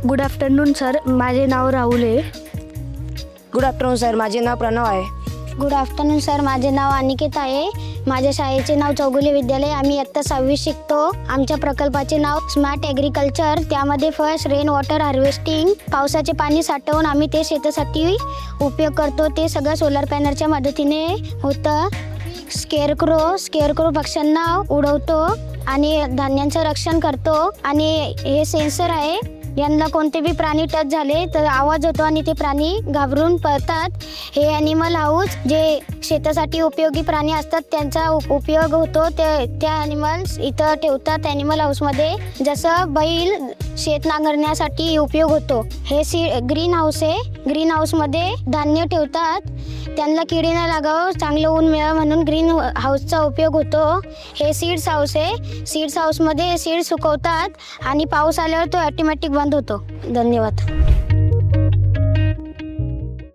Good afternoon sir, माझे नाव राहुल आहे. Good afternoon sir, माझे नाव प्रणव आहे. गुड आफ्टरनून सर, माझे नाव अनिकेत आहे. माझ्या शाळेचे नाव चौगुले विद्यालय. आम्ही इयत्ता 6वी शिकतो. आमच्या प्रकल्पाचे नाव स्मार्ट ॲग्रिकल्चर. त्यामध्ये फर्स्ट रेन वॉटर हार्वेस्टिंग, पावसाचे पाणी साठवून आम्ही ते शेतासाठी उपयोग करतो. ते सगळं सोलर पॅनलच्या मदतीने होतं. स्केअरक्रो पक्ष्यांना उडवतो आणि धान्यांचं रक्षण करतो. आणि हे सेन्सर आहे, यांना कोणते बी प्राणी टच झाले तर आवाज होतो आणि ते प्राणी घाबरून पळतात. हे ॲनिमल हाऊस जे शेतासाठी उपयोगी प्राणी असतात त्यांचा उपयोग होतो. त्या ॲनिमल्स इथं ठेवतात ॲनिमल हाऊसमध्ये. जसं बैल शेत नांगरण्यासाठी उपयोग होतो. हे ग्रीन हाऊस आहे. ग्रीन हाऊसमध्ये धान्य ठेवतात. त्यांना किडे न लागावं, चांगलं ऊन मिळावं म्हणून ग्रीन हाऊसचा उपयोग होतो. हे सीड्स हाऊस आहे. सीड्स हाऊसमध्ये सीड सुकवतात आणि पाऊस आल्यावर तो ऑटोमॅटिक बंद होतो. धन्यवाद.